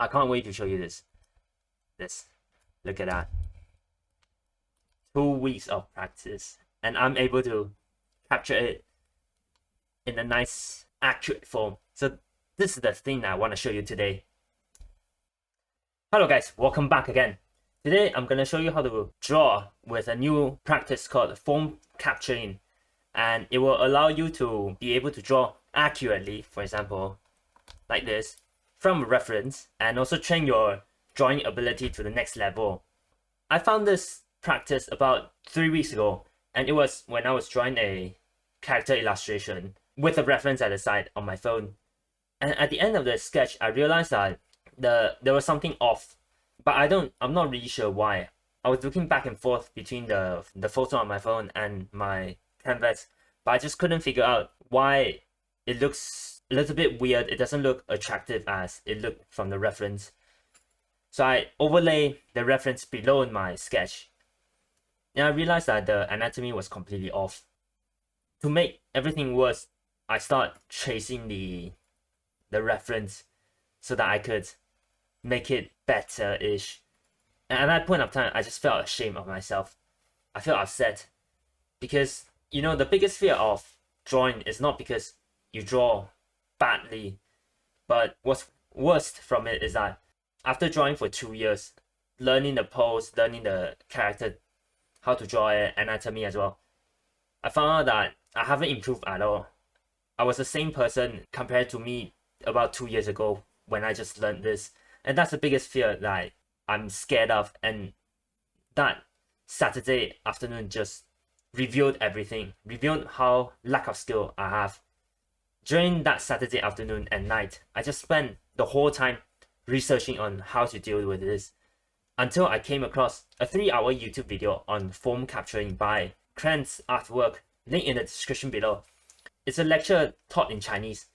I can't wait to show you this. Look at that. 2 weeks of practice, and I'm able to capture it in a nice, accurate form. So this is the thing that I want to show you today. Hello guys, welcome back again. Today I'm going to show you how to draw with a new practice called form capturing, and it will allow you to be able to draw accurately, for example, like this, from a reference, and also train your drawing ability to the next level. I found this practice about 3 weeks ago, and it was when I was drawing a character illustration with a reference at the side on my phone. And at the end of the sketch, I realized that there was something off, but I'm not really sure why. I was looking back and forth between the photo on my phone and my canvas, but I just couldn't figure out why it looks a little bit weird. It doesn't look attractive as it looked from the reference. So I overlay the reference below in my sketch, and I realized that the anatomy was completely off. To make everything worse, I start tracing the reference so that I could make it better-ish. And at that point of time, I just felt ashamed of myself. I felt upset because, you know, the biggest fear of drawing is not because you draw badly, but what's worst from it is that after drawing for 2 years, learning the pose, learning the character, how to draw it, anatomy as well, I found out that I haven't improved at all. I was the same person compared to me about 2 years ago when I just learned this. And that's the biggest fear that I'm scared of. And that Saturday afternoon just revealed everything, revealed how lack of skill I have. During that Saturday afternoon and night, I just spent the whole time researching on how to deal with this until I came across a 3-hour YouTube video on form capturing by Krenz artwork, link in the description below. It's a lecture taught in Chinese,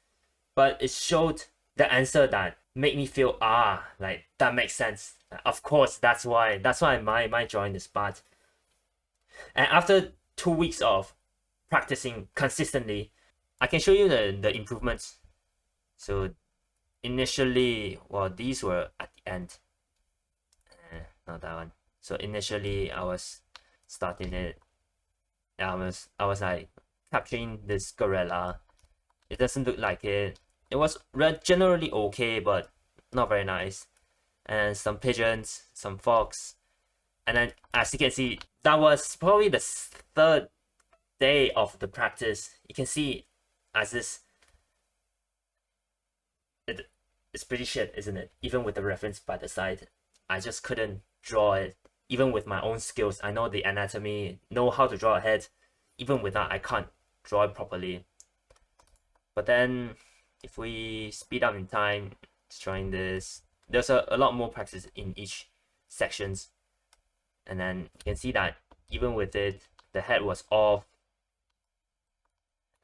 but it showed the answer that made me feel, like that makes sense. Of course, that's why my drawing is bad. And after 2 weeks of practicing consistently, I can show you the improvements. So initially, well, these were at the end. Not that one. So initially, I was starting it. I was like capturing this gorilla. It doesn't look like it. It was generally okay, but not very nice. And some pigeons, some fox. And then, as you can see, that was probably the 3rd day of the practice. You can see as this, it's pretty shit, isn't it? Even with the reference by the side, I just couldn't draw it. Even with my own skills, I know the anatomy, know how to draw a head. Even with that, I can't draw it properly. But then, if we speed up in time, drawing this, there's a lot more practice in each sections. And then you can see that even with it, the head was off,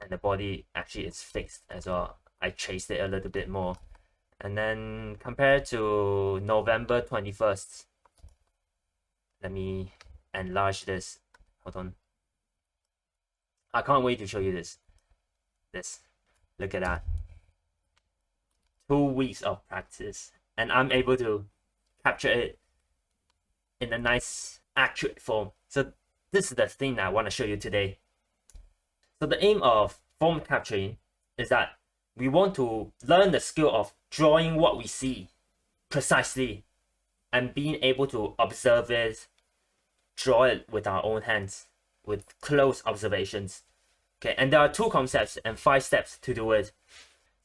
and the body actually is fixed as well. I traced it a little bit more. And then compared to November 21st, let me enlarge this. Hold on. I can't wait to show you this. Look at that. 2 weeks of practice, and I'm able to capture it in a nice, accurate form. So this is the thing that I want to show you today. So the aim of form capturing is that we want to learn the skill of drawing what we see precisely and being able to observe it, draw it with our own hands, with close observations. Okay, and there are 2 concepts and 5 steps to do it.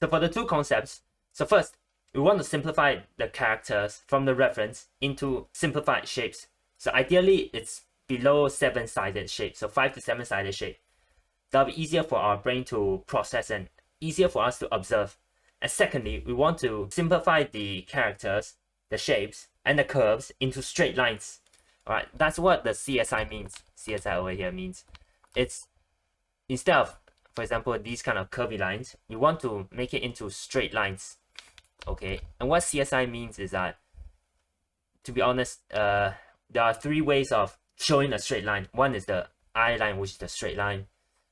So for the 2 concepts, so first, we want to simplify the characters from the reference into simplified shapes. So ideally, it's below 7-sided shape, so 5 to 7-sided shape. That'll be easier for our brain to process and easier for us to observe. And secondly, we want to simplify the characters, the shapes, and the curves into straight lines. Alright, that's what the CSI means. CSI over here means it's instead of, for example, these kind of curvy lines, we want to make it into straight lines. Okay, and what CSI means is that, to be honest, there are 3 ways of showing a straight line. One is the I line, which is the straight line.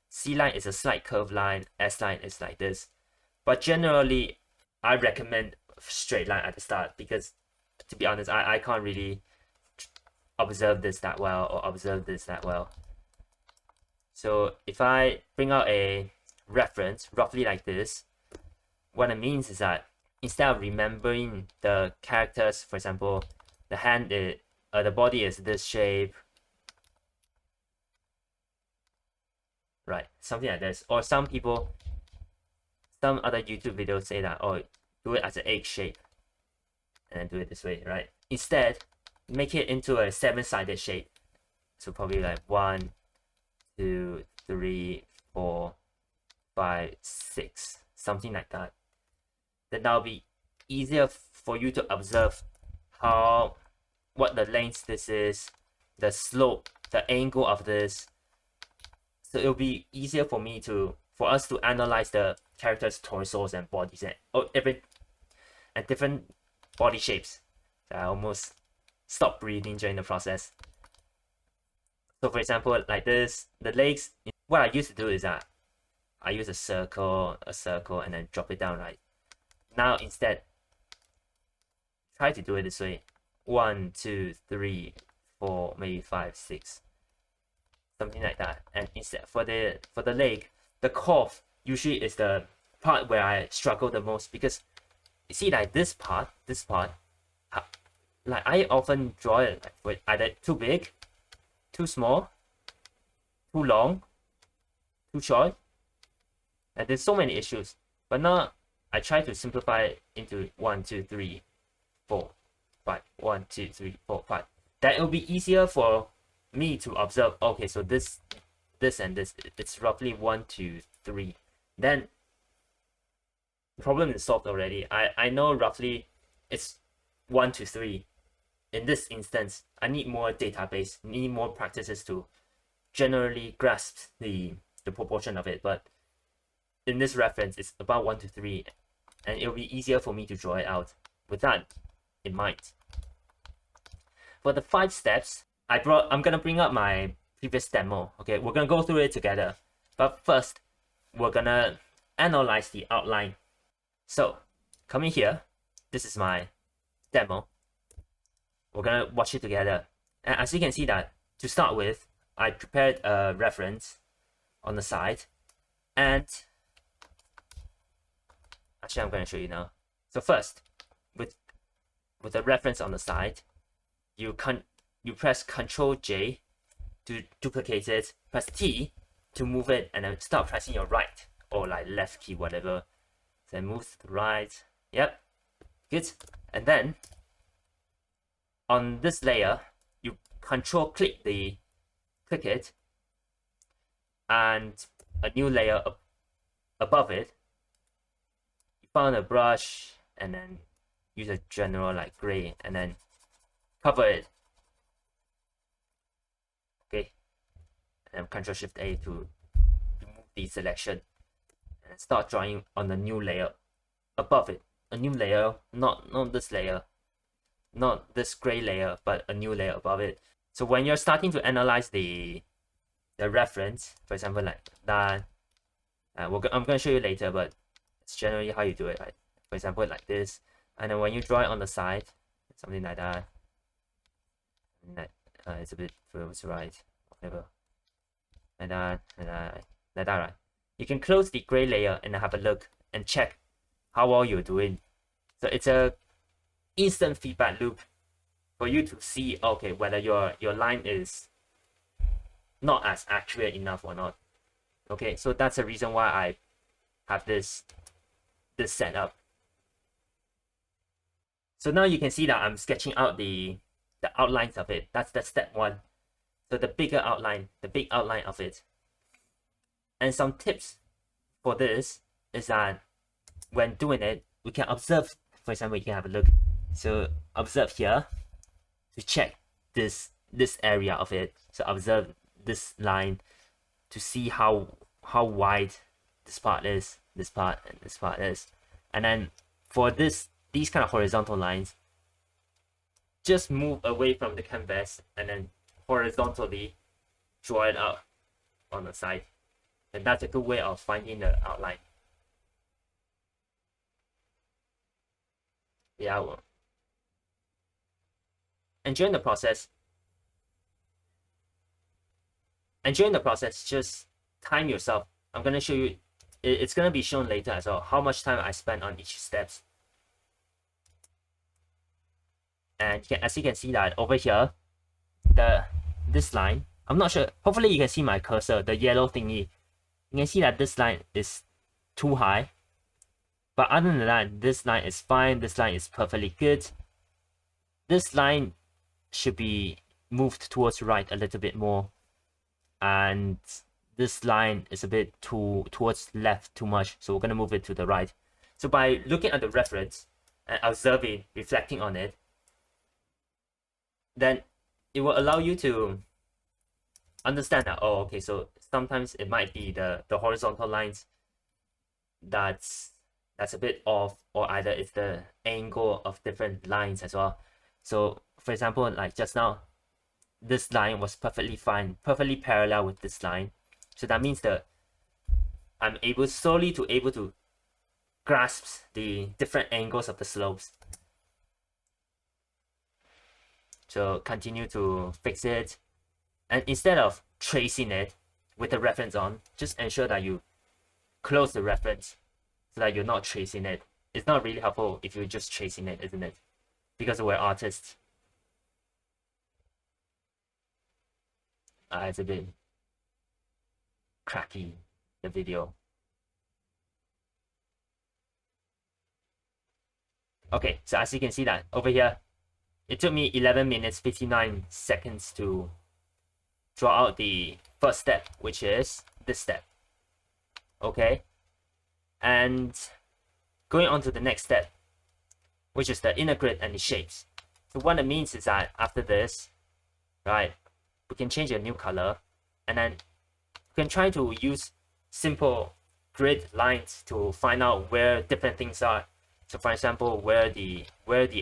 C line is a slight curved line. S line is like this. But generally, I recommend straight line at the start, because to be honest, I can't really observe this that well or observe this that well. So if I bring out a reference roughly like this, what it means is that instead of remembering the characters, for example, the hand is, the body is this shape, right? Something like this. Or some other YouTube videos say that, oh, do it as an egg shape and then do it this way, right? Instead, make it into a 7-sided shape. So probably like 1, 2, 3, 4, 5, 6, something like that. Then that'll be easier for you to observe what the length this is, the slope, the angle of this. So it'll be easier for us to analyze the characters' torsos and bodies and different body shapes. I almost stopped breathing during the process. So for example, like this, the legs, what I used to do is that I use a circle, and then drop it down, right? Now instead, try to do it this way. 1, 2, 3, 4, maybe 5, 6. Something like that. And instead, for the leg, the calf usually is the part where I struggle the most, because you see, like this part, like I often draw it like with either too big, too small, too long, too short, and there's so many issues. But now I try to simplify it into 1, 2, 3, 4, 5. 1, 2, 3, 4, 5. That it will be easier for me to observe. Okay, so this and this, it's roughly 1, 2, 3. Then the problem is solved already. I know roughly it's 1 to 3. In this instance, I need more database, need more practices to generally grasp the proportion of it. But in this reference, it's about 1 to 3, and it'll be easier for me to draw it out with that in mind. For the 5 steps, I'm gonna bring up my previous demo. Okay, we're gonna go through it together. But first, we're gonna analyze the outline. So, coming here, this is my demo. We're gonna watch it together. And as you can see that, to start with, I prepared a reference on the side. And actually, I'm gonna show you now. So first, with a reference on the side, you press Ctrl J to duplicate it, press T to move it, and then start pressing your right or like left key, whatever. Then move to the right. Yep, good. And then on this layer, you click it, and a new layer above it. You found a brush, and then use a general like gray, and then cover it. Okay, and Ctrl Shift A to remove the selection, and start drawing on a new layer above it. A new layer, not this layer, not this gray layer, but a new layer above it. So when you're starting to analyze the reference, for example, like that, I'm going to show you later, but it's generally how you do it, right? For example, like this, and then when you draw it on the side, something like that, it's a bit further to right, whatever, like that, right? You can close the gray layer and have a look and check how well you're doing. So it's a instant feedback loop for you to see, okay, whether your line is not as accurate enough or not. Okay, so that's the reason why I have this setup. So now you can see that I'm sketching out the outlines of it. That's the step 1. So the big outline of it. And some tips for this is that when doing it, we can observe. For example, you can have a look. So observe here to check this area of it. So observe this line to see how wide this part is, this part, and this part is. And then for these kind of horizontal lines, just move away from the canvas and then horizontally draw it out on the side. And that's a good way of finding the outline. Yeah, well. And during the process, just time yourself. I'm gonna show you. It's gonna be shown later as well how much time I spent on each steps. And as you can see that over here, this line, I'm not sure. Hopefully you can see my cursor, the yellow thingy. You can see that this line is too high. But other than that, this line is fine. This line is perfectly good. This line should be moved towards right a little bit more. And this line is a bit towards left too much. So we're going to move it to the right. So by looking at the reference and observing, reflecting on it, then it will allow you to understand that, oh, okay, so sometimes it might be the horizontal lines that's a bit off, or either it's the angle of different lines as well. So for example, like just now, this line was perfectly fine, perfectly parallel with this line. So that means that I'm able to grasp the different angles of the slopes. So continue to fix it. And instead of tracing it with the reference on, just ensure that you close the reference so that you're not tracing it. It's not really helpful if you're just tracing it, isn't it? Because we're artists. It's a bit cracky, the video. Okay, so as you can see that over here, it took me 11 minutes 59 seconds to draw out the first step, which is this step. Okay, and going on to the next step, which is the inner grid and the shapes. So what it means is that after this, right, we can change a new color, and then we can try to use simple grid lines to find out where different things are. So for example, where the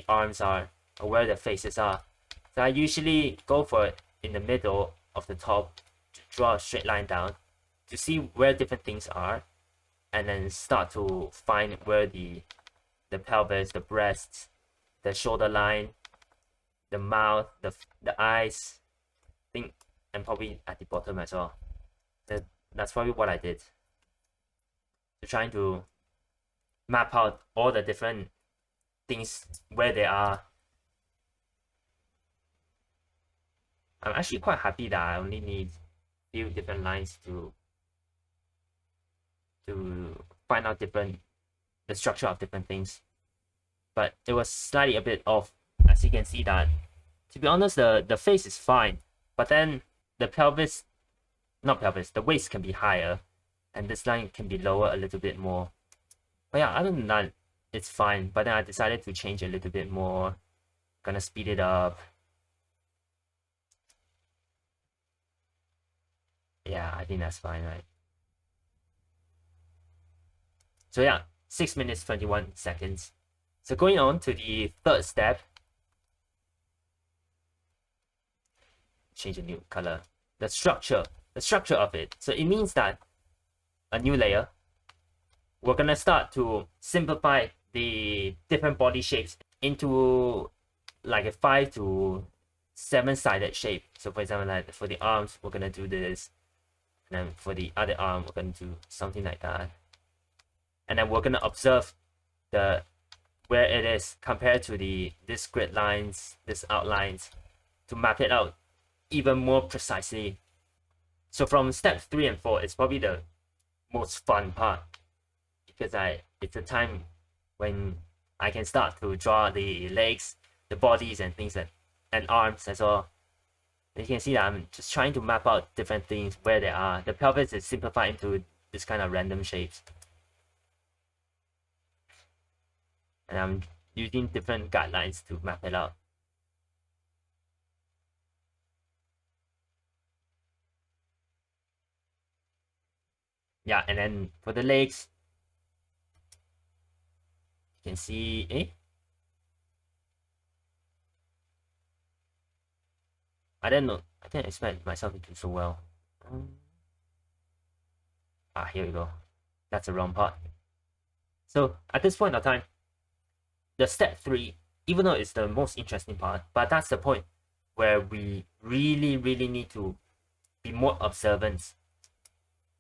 arms are, or where the faces are. So I usually go for it in the middle of the top to draw a straight line down to see where different things are, and then start to find where the pelvis, the breasts, the shoulder line, the mouth, the eyes, and probably at the bottom as well. That's probably what I did. So trying to map out all the different things where they are. I'm actually quite happy that I only need a few different lines to find out the structure of different things. But it was slightly a bit off, as you can see that. To be honest, the face is fine, but then the the waist can be higher, and this line can be lower a little bit more. But yeah, other than that, it's fine. But then I decided to change a little bit more. Gonna speed it up. Yeah, I think that's fine, right? So yeah, 6 minutes 21 seconds. So going on to the third step. Change a new color. The structure of it. So it means that a new layer, we're gonna start to simplify the different body shapes into like a 5 to 7-sided shape. So for example, like for the arms, we're gonna do this, and then for the other arm, we're gonna do something like that, and then we're gonna observe where it is compared to this grid lines, this outlines, to map it out even more precisely. So from step 3 and 4, it's probably the most fun part, because it's a time when I can start to draw the legs, the bodies, and things and arms as well. And you can see that I'm just trying to map out different things where they are. The pelvis is simplified into this kind of random shapes, and I'm using different guidelines to map it out. Yeah, and then for the legs, you can see, I didn't expect myself to do so well. Here we go. That's the wrong part. So at this point of time, the step 3, even though it's the most interesting part, but that's the point where we really need to be more observant.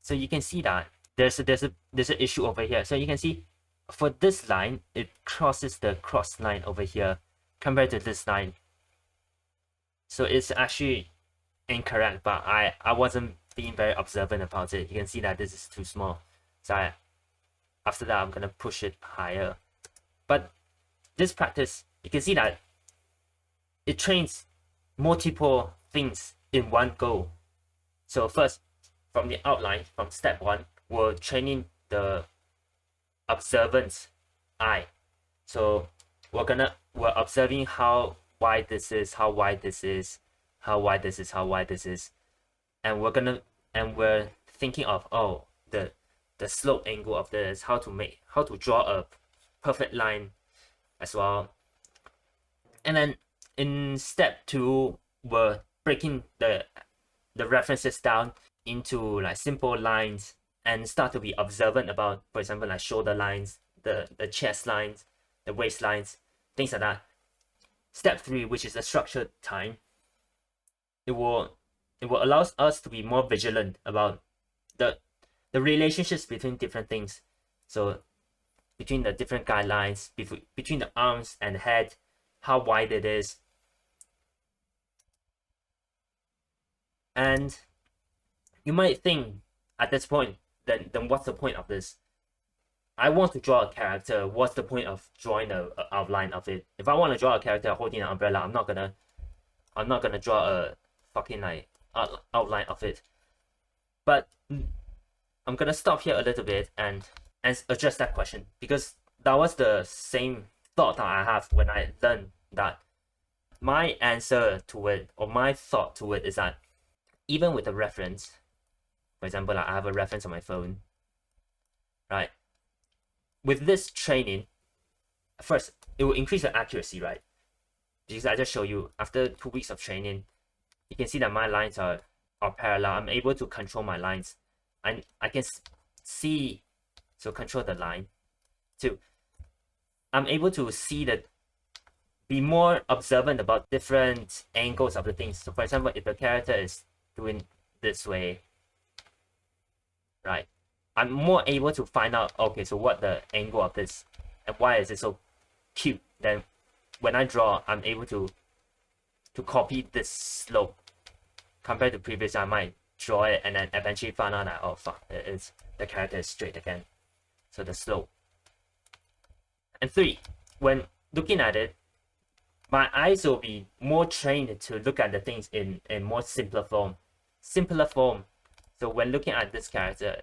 So you can see that there's an issue over here. So you can see for this line, it crosses the cross line over here compared to this line. So it's actually incorrect, but I wasn't being very observant about it. You can see that this is too small. So after that, I'm gonna push it higher. But this practice, you can see that it trains multiple things in one go. So first, from the outline, from step 1, we're training the observant eye. So we're observing how wide this is, how wide this is, how wide this is, how wide this is, and we're thinking of, oh, the slope angle of this, how to draw a perfect line as well. And then in step 2, we're breaking the references down into like simple lines and start to be observant about, for example, like shoulder lines, the chest lines, the waist lines, things like that. Step 3, which is the structured time, it will allow us to be more vigilant about the relationships between different things. So between the different guidelines, between the arms and head, how wide it is. And you might think at this point, then what's the point of this? I want to draw a character. What's the point of drawing an outline of it? If I want to draw a character holding an umbrella, I'm not gonna draw a fucking like outline of it. But I'm gonna stop here a little bit and address that question, because that was the same thought that I have when I learned that. My answer to it, or my thought to it, is that even with a reference, for example, like I have a reference on my phone, right? With this training, first, it will increase the accuracy, right? Because I just show you, after 2 weeks of training, you can see that my lines are parallel. I'm able to control my lines. I can see, so control the line. 2, I'm able to see be more observant about different angles of the things. So for example, if the character is doing this way, right, I'm more able to find out, okay, so what the angle of this and why is it so cute. Then when I draw, I'm able to copy this slope. Compared to previous, I might draw it and then eventually find out that, oh fuck, the character is straight again. So the slope. And 3, when looking at it, my eyes will be more trained to look at the things in more simpler form. So when looking at this character,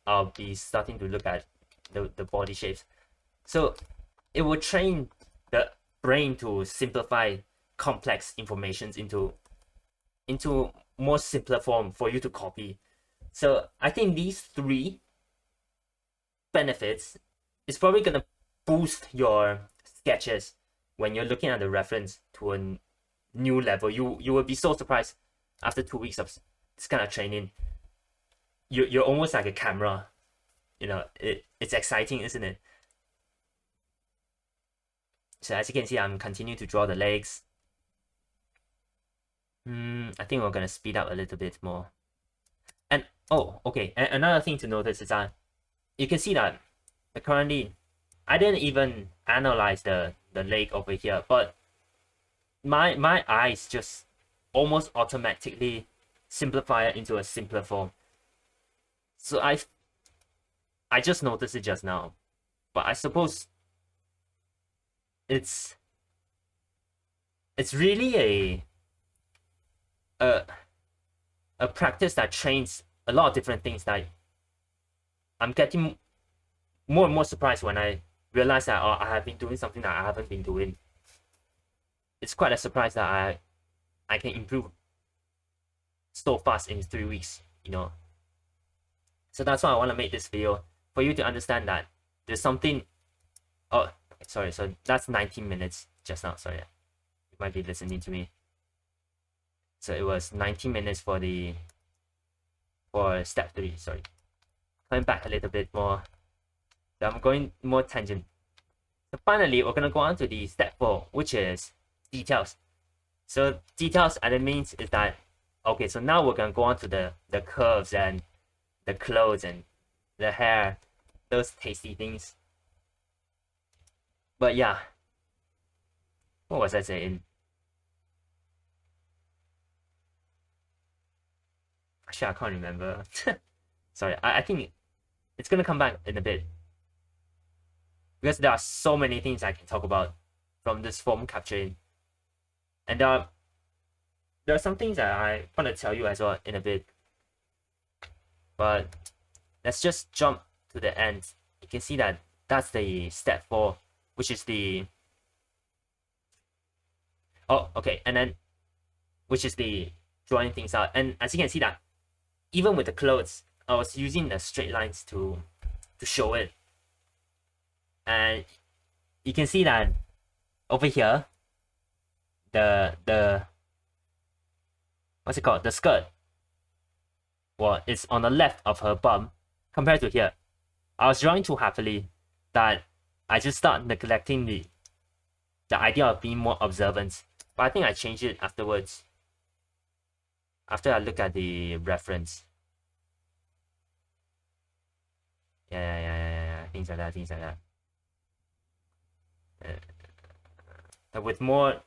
I'll be starting to look at the body shapes. So it will train the brain to simplify complex informations into more simpler form for you to copy. So I think these 3 benefits is probably gonna boost your sketches when you're looking at the reference to a new level. You will be so surprised after 2 weeks of this kind of training. You're almost like a camera. You know, it's exciting, isn't it? So as you can see, I'm continuing to draw the legs. I think we're gonna speed up a little bit more. And oh, okay. And another thing to notice is that you can see that currently I didn't even analyze the leg over here, but my eyes just almost automatically simplify it into a simpler form. So I just noticed it just now, but I suppose it's really a practice that trains a lot of different things that I'm getting more and more surprised when I realize that, oh, I have been doing something that I haven't been doing. It's quite a surprise that I can improve so fast in 3 weeks, you know. So that's why I want to make this video, for you to understand that there's something. Oh, sorry, so that's 19 minutes just now. Sorry, you might be listening to me. So it was 19 minutes for step 3. Sorry, coming back a little bit more. So I'm going more tangent. So finally, we're gonna go on to the step 4, which is details. So details, and it means is that, okay, so now we're gonna go on to the curves and the clothes and the hair, those tasty things. But yeah, what was I saying? Actually, I can't remember. Sorry, I think it's gonna come back in a bit, because there are so many things I can talk about from this form capturing, and there are some things that I want to tell you as well in a bit. But let's just jump to the end. You can see that that's the step 4, which is the and then which is the drawing things out. And as you can see that even with the clothes, I was using the straight lines to show it. And you can see that over here, the what's it called? The skirt. Well, it's on the left of her bum compared to here. I was drawing too happily that I just start neglecting the idea of being more observant. But I think I changed it afterwards. After I look at the reference. Yeah. Things like that. With more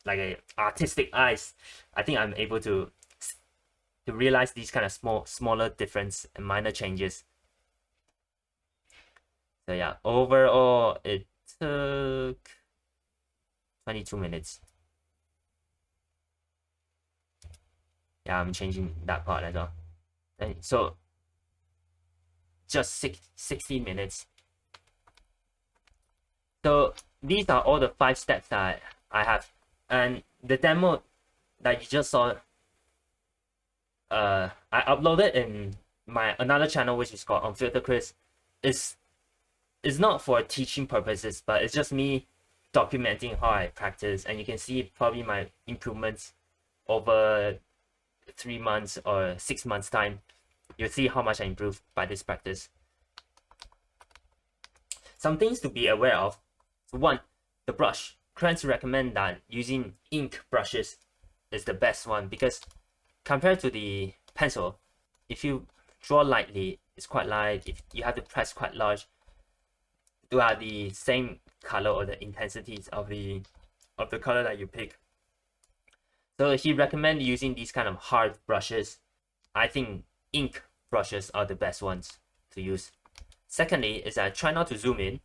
like a artistic eyes, I think I'm able to realize these kind of smaller difference and minor changes. So yeah, overall it took 22 minutes. Yeah, I'm changing that part as well. And so just 60 minutes. So these are all the 5 steps that I have, and the demo that you just saw, I uploaded in my another channel, which is called Unfiltered Chris. Is not for teaching purposes, but it's just me documenting how I practice, and you can see probably my improvements over 3 months or 6 months time. You'll see how much I improved by this practice. Some things to be aware of. So 1, the brush. Krenz recommend that using ink brushes is the best one, because compared to the pencil, if you draw lightly, it's quite light. If you have to press quite large to have the same color or the intensities of the color that you pick. So he recommend using these kind of hard brushes. I think ink brushes are the best ones to use. Secondly is that try not to zoom in.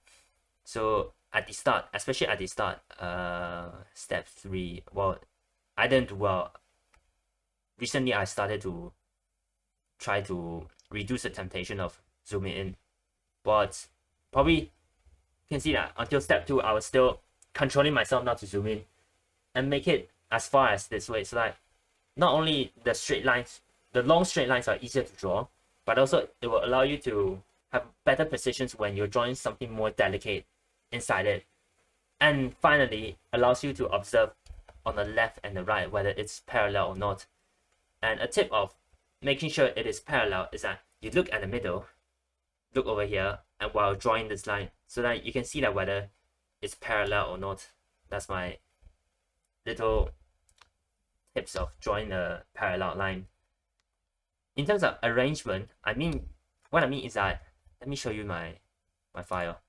So at the start, especially at the start, step 3, well, I didn't do well. Recently I started to try to reduce the temptation of zooming in, but probably you can see that until step 2 I was still controlling myself not to zoom in and make it as far as this way, so that not only the straight lines, the long straight lines are easier to draw, but also it will allow you to have better precisions when you're drawing something more delicate inside it. And finally, allows you to observe on the left and the right whether it's parallel or not. And a tip of making sure it is parallel is that you look at the middle, look over here, and while drawing this line, so that you can see that whether it's parallel or not. That's my little tips of drawing a parallel line. In terms of arrangement, what I mean is that, let me show you my file.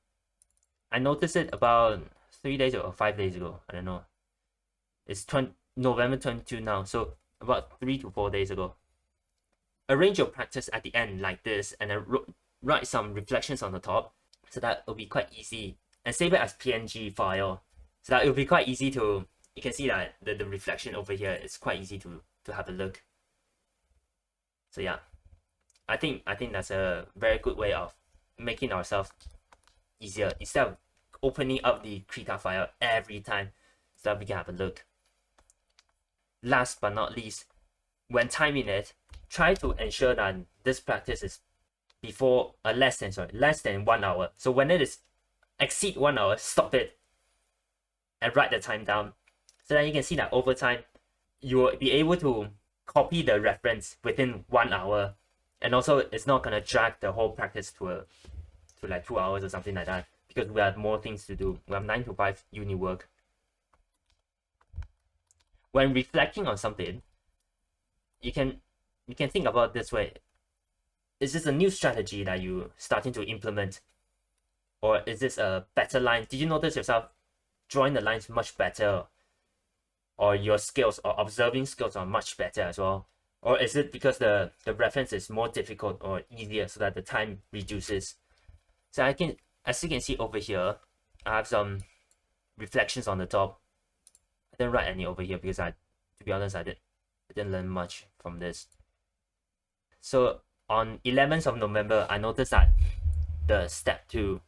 I noticed it about 3 days or 5 days ago. I don't know. It's November 22 now, so about 3 to 4 days ago. Arrange your practice at the end like this, and then write some reflections on the top, so that it'll be quite easy. And save it as PNG file, so that it'll be quite easy to. You can see that the reflection over here is quite easy to have a look. So yeah, I think that's a very good way of making ourselves easier, instead of opening up the Krita file every time, so that we can have a look. Last but not least, when timing it, try to ensure that this practice is before less than 1 hour. So when it is exceed 1 hour, stop it and write the time down, so that you can see that over time you will be able to copy the reference within 1 hour, and also it's not gonna drag the whole practice to like 2 hours or something like that, because we have more things to do. We have 9 to 5 uni work. When reflecting on something, you can think about this way. Is this a new strategy that you starting to implement? Or is this a better line? Did you notice yourself drawing the lines much better? Or your skills or observing skills are much better as well? Or is it because the reference is more difficult or easier so that the time reduces? So as you can see over here, I have some reflections on the top. I didn't write any over here because to be honest, I didn't learn much from this. So on 11th of November, I noticed that the step 2,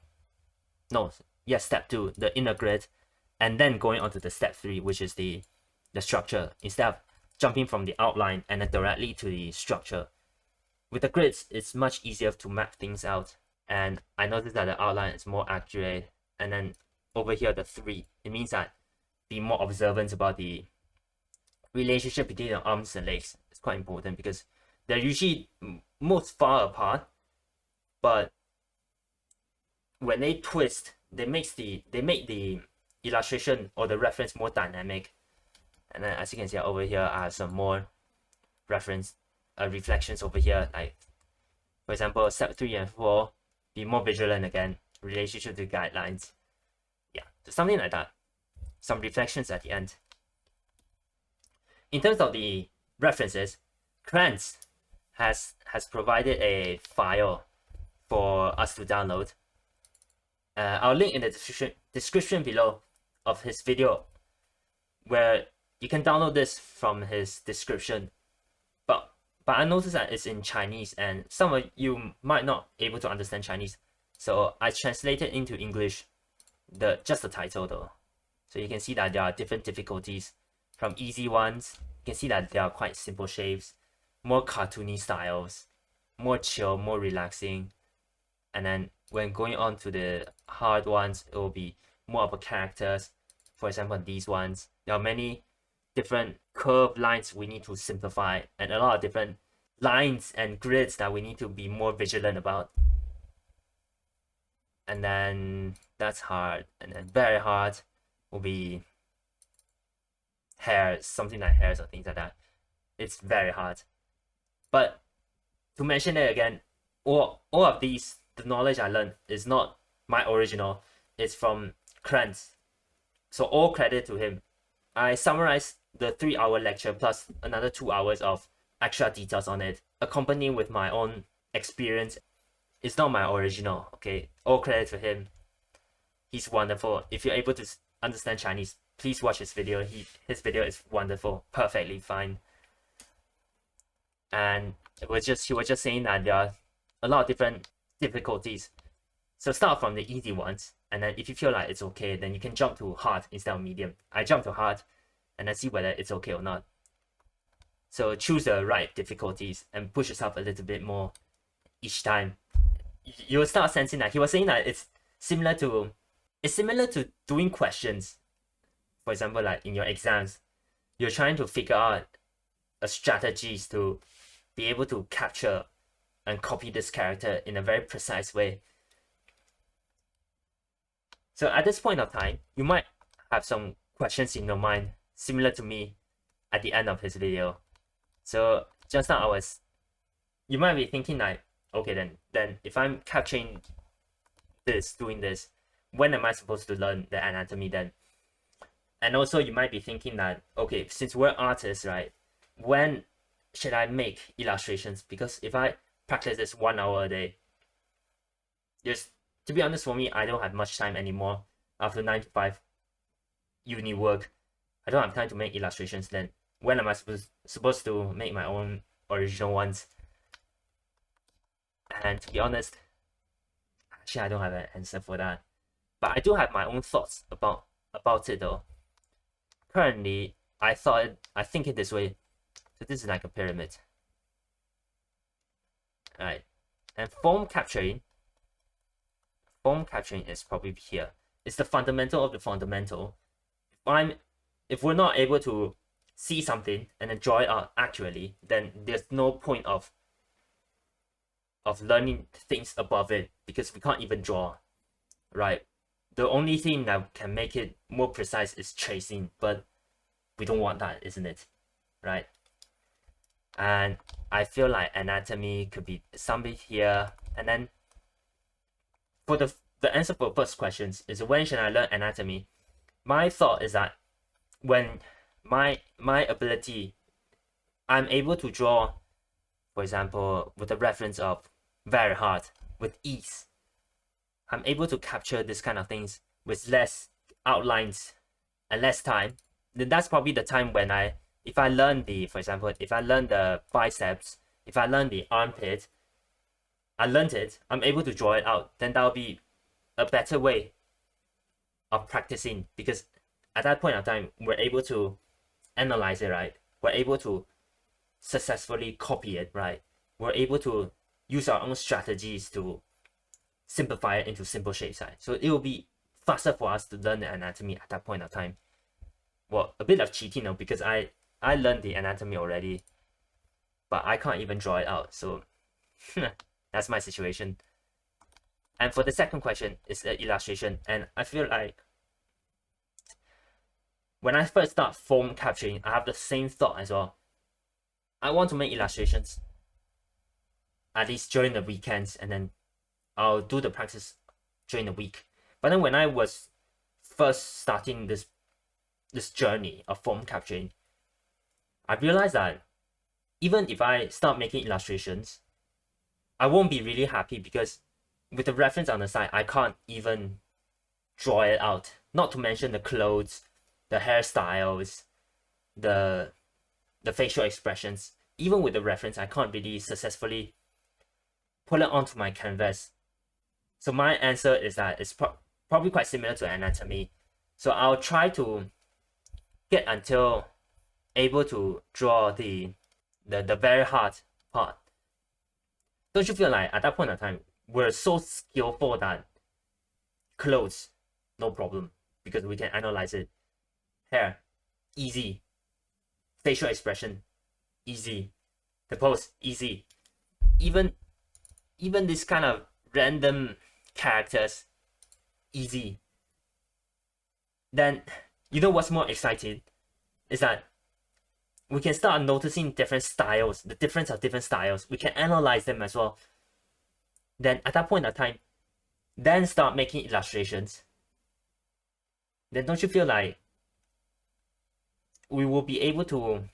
the inner grid, and then going on to the step 3, which is the structure, instead of jumping from the outline and then directly to the structure. With the grids, it's much easier to map things out, and I noticed that the outline is more accurate. And then over here, the 3, it means that be more observant about the relationship between the arms and legs. It's quite important because they're usually most far apart, but when they twist, they make the illustration or the reference more dynamic. And then as you can see over here, I have some more reflections over here. Like for example, step 3 and 4, be more vigilant again, relationship to guidelines. Yeah, so something like that. Some reflections at the end. In terms of the references, Krenz has provided a file for us to download. I'll link in the description below of his video, where you can download this from his description. But I noticed that it's in Chinese, and some of you might not be able to understand Chinese, so I translated into English just the title though. So you can see that there are different difficulties. From easy ones, you can see that they are quite simple shapes, more cartoony styles, more chill, more relaxing. And then when going on to the hard ones, it will be more of a characters. For example, these ones, there are many different curved lines we need to simplify, and a lot of different lines and grids that we need to be more vigilant about. And then that's hard. And then very hard will be hairs, something like hairs or things like that. It's very hard. But to mention it again, all of these, the knowledge I learned is not my original. It's from Krenz. So all credit to him. I summarized the 3-hour lecture plus another 2 hours of extra details on it, accompanying with my own experience. It's not my original, okay? All credit to him. He's wonderful. If you're able to understand Chinese, please watch his video. His video is wonderful, perfectly fine. And he was just saying that there are a lot of different difficulties. So start from the easy ones, and then if you feel like it's okay, then you can jump to hard instead of medium. I jump to hard, and then see whether it's okay or not. So choose the right difficulties and push yourself a little bit more each time. You'll start sensing that he was saying that it's similar to doing questions. For example, like in your exams, you're trying to figure out strategies to be able to capture and copy this character in a very precise way. So at this point of time, you might have some questions in your mind similar to me at the end of his video. So just now you might be thinking like, okay, then if I'm capturing this, doing this, when am I supposed to learn the anatomy then? And also you might be thinking that, okay, since we're artists, right, when should I make illustrations? Because if I practice this 1 hour a day, to be honest, for me, I don't have much time anymore after 9 to 5 uni work. I don't have time to make illustrations. Then when am I supposed to make my own original ones? And to be honest, actually I don't have an answer for that. But I do have my own thoughts about it though. Currently, I think it this way. So this is like a pyramid. Alright. And form capturing is probably here. It's the fundamental of the fundamental. If we're not able to see something and then draw it out accurately, then there's no point of learning things above it, because we can't even draw, right? the only thing that can make it more precise is tracing, but we don't want that, isn't it? Right? And I feel like anatomy could be something here. And then for the answer for first questions is, when should I learn anatomy? My thought is that when my ability, I'm able to draw, for example, with a reference of very hard, with ease. I'm able to capture this kind of things with less outlines and less time. Then that's probably the time when if I learn for example, if I learn the biceps, if I learn the armpit, I learned it, I'm able to draw it out, then that'll be a better way of practicing, because at that point of time, we're able to analyze it, right? We're able to successfully copy it, right? We're able to use our own strategies to simplify it into simple shapes, right? So it will be faster for us to learn the anatomy at that point of time. Well, a bit of cheating now, because I learned the anatomy already, but I can't even draw it out. So that's my situation. And for the second question is the illustration, and I feel like when I first start form capturing, I have the same thought as well. I want to make illustrations, at least during the weekends, and then I'll do the practice during the week. But then when I was first starting this journey of form capturing, I realized that even if I start making illustrations, I won't be really happy, because with the reference on the side, I can't even draw it out. Not to mention the clothes, the hairstyles, the facial expressions. Even with the reference, I can't really successfully put it onto my canvas. So my answer is that it's probably quite similar to anatomy. So I'll try to get until able to draw the very hard part. Don't you feel like at that point of time, we're so skillful that clothes, no problem, because we can analyze it. Hair, easy. Facial expression, easy. The pose, easy. Even this kind of random characters, easy. Then, you know what's more exciting? Is that we can start noticing different styles, the difference of different styles. We can analyze them as well. Then at that point of time, then start making illustrations. Then don't you feel like we will be able to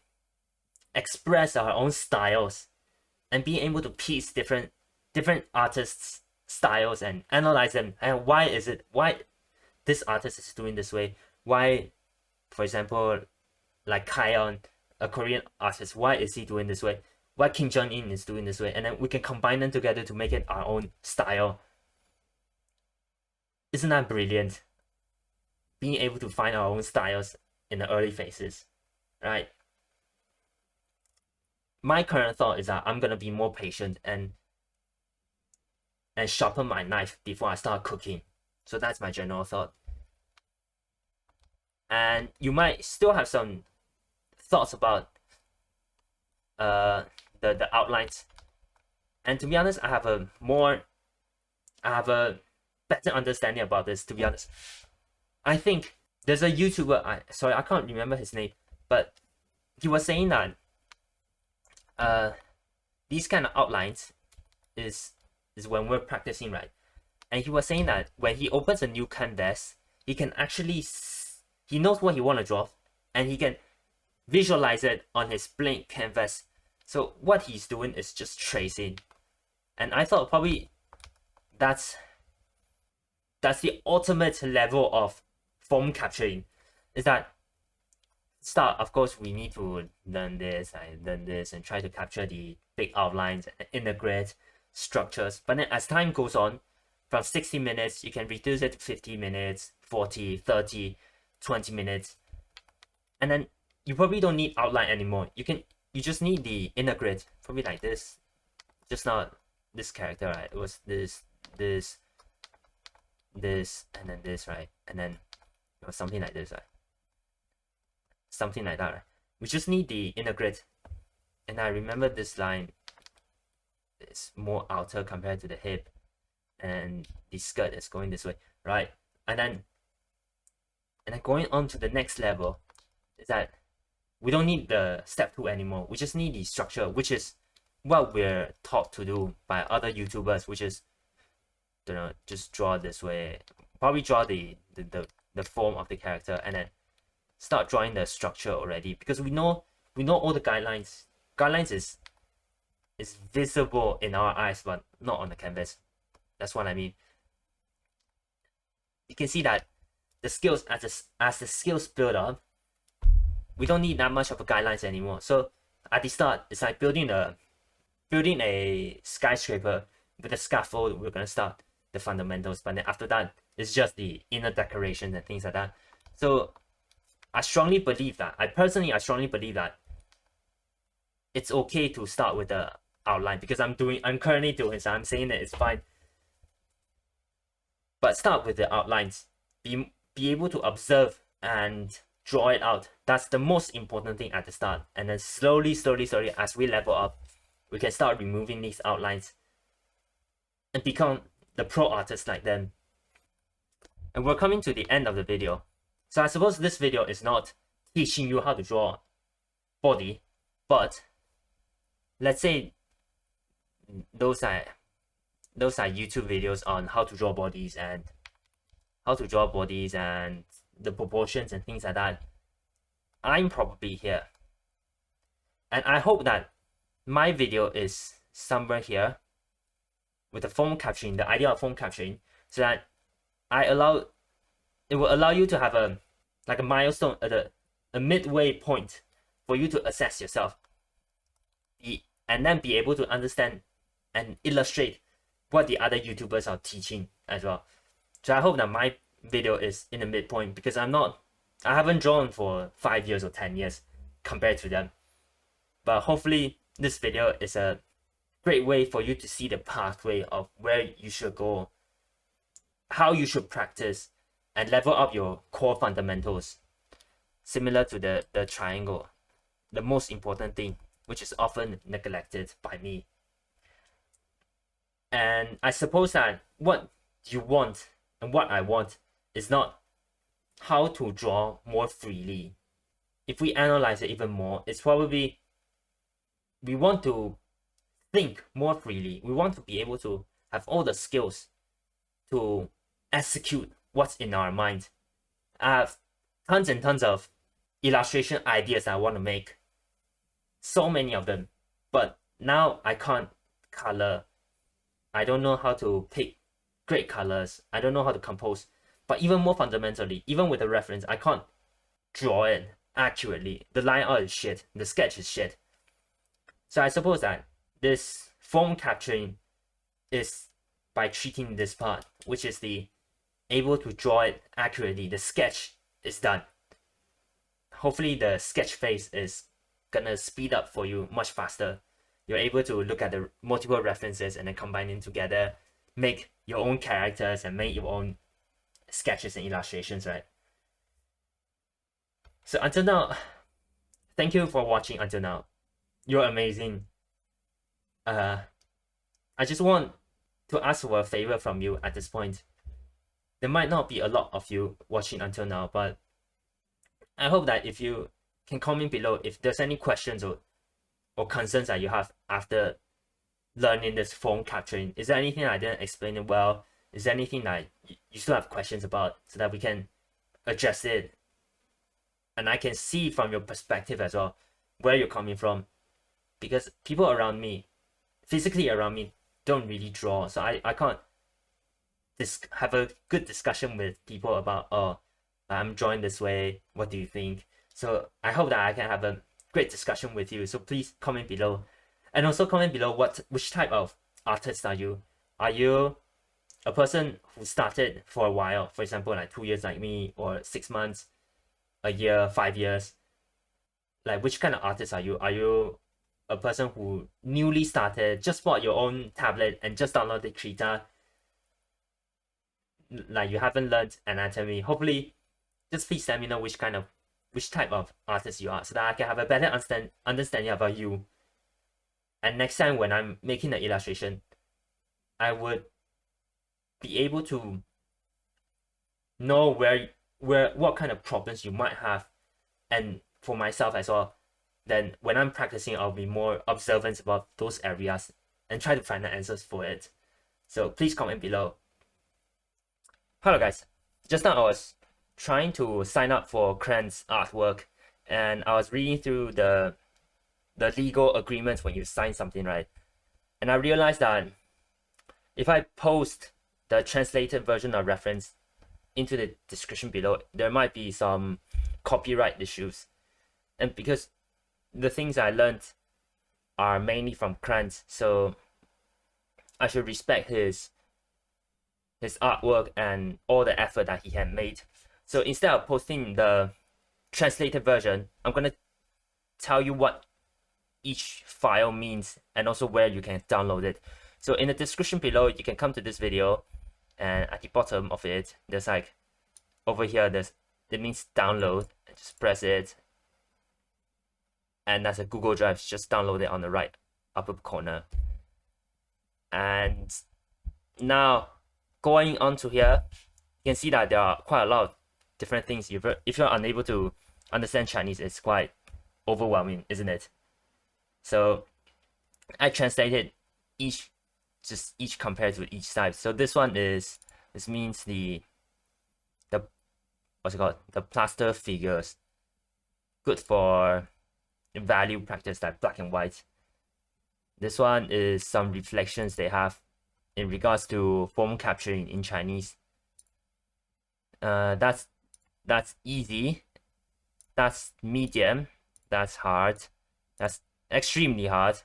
express our own styles and be able to piece different artists' styles and analyze them, and why this artist is doing this way? Why, for example, like Kion, a Korean artist, why is he doing this way? Why Kim Jong-un is doing this way? And then we can combine them together to make it our own style. Isn't that brilliant? Being able to find our own styles in the early phases, right? My current thought is that I'm gonna be more patient and sharpen my knife before I start cooking. So that's my general thought. And you might still have some thoughts about the outlines. And to be honest, I have a better understanding about this, to be honest. I think there's a YouTuber, I can't remember his name, but he was saying that these kind of outlines is when we're practicing, right? And he was saying that when he opens a new canvas, he can actually he knows what he want to draw, and he can visualize it on his blank canvas. So what he's doing is just tracing. And I thought probably that's the ultimate level of form capturing. Is that of course we need to learn this and try to capture the big outlines and integrate structures. But then as time goes on, from 60 minutes, you can reduce it to 50 minutes, 40, 30, 20 minutes. And then you probably don't need outline anymore. You just need the integrate, probably like this. Just not this character, right? It was this, and then this, right? And then it was something like this, right? Something like that, right? We just need the integrate. And I remember this line is more outer compared to the hip, and the skirt is going this way, right? And then going on to the next level is that we don't need the step 2 anymore. We just need the structure, which is what we're taught to do by other YouTubers, which is, you know, just draw this way, probably draw the form of the character, and then start drawing the structure already, because we know all the guidelines. Guidelines is visible in our eyes, but not on the canvas. That's what I mean. You can see that the skills, as the skills build up, we don't need that much of a guidelines anymore. So at the start, it's like building a skyscraper with a scaffold. We're gonna start the fundamentals, but then after that, it's just the inner decorations and things like that. So I strongly believe that. I strongly believe that it's okay to start with the outline, because I'm currently doing, so I'm saying that it's fine. But start with the outlines. Be able to observe and draw it out. That's the most important thing at the start. And then slowly, as we level up, we can start removing these outlines and become the pro artists like them. And we're coming to the end of the video. So I suppose this video is not teaching you how to draw body, but let's say those are YouTube videos on how to draw bodies and the proportions and things like that. I'm probably here, and I hope that my video is somewhere here with the form capturing, the idea of form capturing, so that it will allow you to have a milestone at a midway point for you to assess yourself, and then be able to understand and illustrate what the other YouTubers are teaching as well. So I hope that my video is in the midpoint, because I haven't drawn for 5 years or 10 years compared to them. But hopefully this video is a great way for you to see the pathway of where you should go, how you should practice, and level up your core fundamentals, similar to the triangle, the most important thing, which is often neglected by me. And I suppose that what you want and what I want is not how to draw more freely. If we analyze it even more, it's probably we want to think more freely. We want to be able to have all the skills to execute what's in our mind. I have tons and tons of illustration ideas I want to make. So many of them. But now I can't color. I don't know how to pick great colors. I don't know how to compose. But even more fundamentally, even with a reference, I can't draw it accurately. The line art is shit. The sketch is shit. So I suppose that this form capturing is by treating this part, which is the able to draw it accurately. The sketch is done. Hopefully the sketch phase is gonna speed up for you much faster. You're able to look at the multiple references and then combine them together, make your own characters and make your own sketches and illustrations, right? So until now, thank you for watching until now. You're amazing. I just want to ask for a favor from you at this point. There might not be a lot of you watching until now, but I hope that if you can comment below if there's any questions or concerns that you have after learning this form capturing. Is there anything I didn't explain it well? Is there anything that you still have questions about, so that we can address it? And I can see from your perspective as well where you're coming from, because people around me, physically around me, don't really draw, so I can't have a good discussion with people about, oh, I'm drawing this way, what do you think? So I hope that I can have a great discussion with you. So please comment below, and also comment below which type of artist are you? Are you a person who started for a while, for example like 2 years like me, or 6 months, a year, 5 years? Like, which kind of artist are you? Are you a person who newly started, just bought your own tablet and just downloaded Krita, like you haven't learned anatomy? Hopefully, just please let me know which type of artist you are, so that I can have a better understanding about you. And next time when I'm making the illustration, I would be able to know what kind of problems you might have. And for myself as well, then when I'm practicing, I'll be more observant about those areas and try to find the answers for it. So please comment below. Hello guys, just now I was trying to sign up for Krenz artwork, and I was reading through the legal agreements when you sign something, right? And I realized that if I post the translated version of reference into the description below, there might be some copyright issues. And because the things I learned are mainly from Krenz, so I should respect his artwork and all the effort that he had made. So instead of posting the translated version, I'm gonna tell you what each file means and also where you can download it. So in the description below, you can come to this video, and at the bottom of it, there's like over here, it means download. Just press it, and that's a Google Drive. Just download it on the right upper corner. And now going on to here, you can see that there are quite a lot of different things. If you're unable to understand Chinese, it's quite overwhelming, isn't it? So I translated each compared with each type. So this means the what's it called? The plaster figures, good for value practice like black and white. This one is some reflections they have in regards to form capturing in Chinese. That's easy. That's medium. That's hard. That's extremely hard.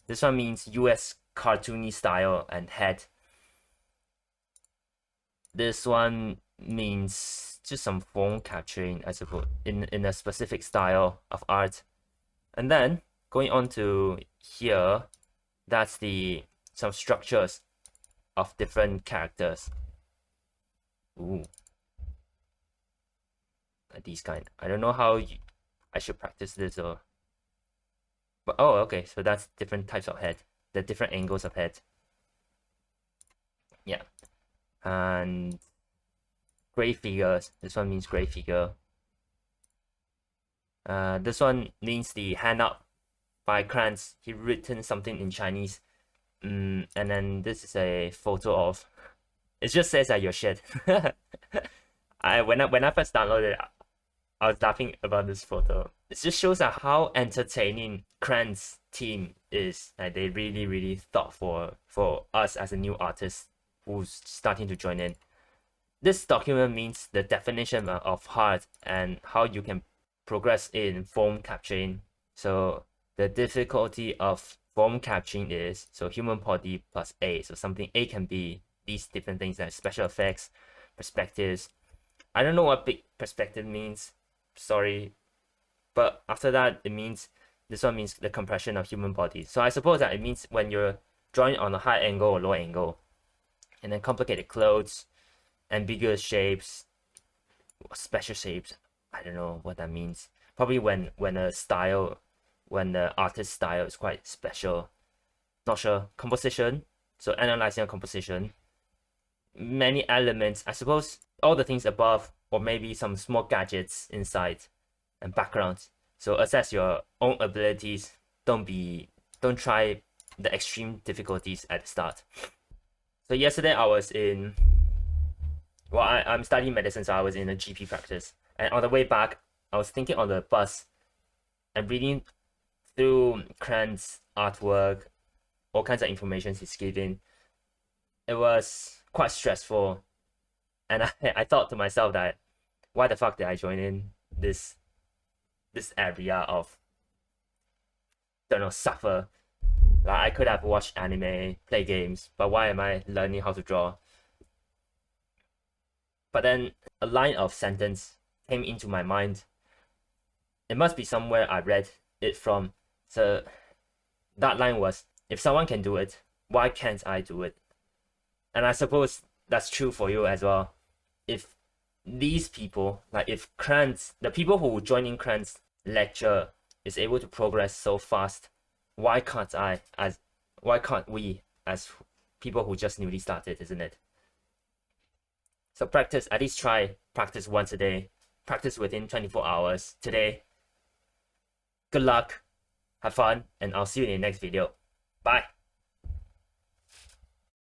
This one means US cartoony style and head. This one means just some form capturing, I suppose, in a specific style of art. And then going on to here, that's some structures of different characters. Ooh, these kind. I don't know how I should practice this, or but oh, okay. So that's different types of head, the different angles of head. Yeah, and gray figures. This one means gray figure. This one means the hand up by Krenz. He written something in Chinese. And then this is a photo of. It just says that you're shit. When I first downloaded it, I was laughing about this photo. It just shows that how entertaining Krenz team is. Like they really thought for us as a new artist who's starting to join in. This document means the definition of art and how you can progress in form capturing. So the difficulty of form capturing is human body plus A. So something A can be these different things like special effects, perspectives. I don't know what big perspective means. Sorry, but after that this one means the compression of human body. So I suppose that it means when you're drawing on a high angle or low angle, and then complicated clothes, ambiguous shapes, special shapes. I don't know what that means. Probably when the artist's style is quite special. Not sure. Composition. So analyzing a composition. Many elements. I suppose all the things above, or maybe some small gadgets inside and backgrounds. So assess your own abilities. Don't try the extreme difficulties at the start. So yesterday I was in, well, I'm studying medicine, so I was in a GP practice. And on the way back, I was thinking on the bus and reading through Krenz artwork, all kinds of information he's giving. It was quite stressful. And I thought to myself that, why the fuck did I join in this area of, don't know, suffer? Like, I could have watched anime, play games, but why am I learning how to draw? But then a line of sentence came into my mind. It must be somewhere I read it from. So that line was, if someone can do it, why can't I do it? And I suppose that's true for you as well. If these people, like if Krenz, the people who join in Krenz lecture is able to progress so fast, why can't we as people who just newly started, isn't it? So practice, at least try practice once a day. Practice within 24 hours today. Good luck, have fun, and I'll see you in the next video. Bye.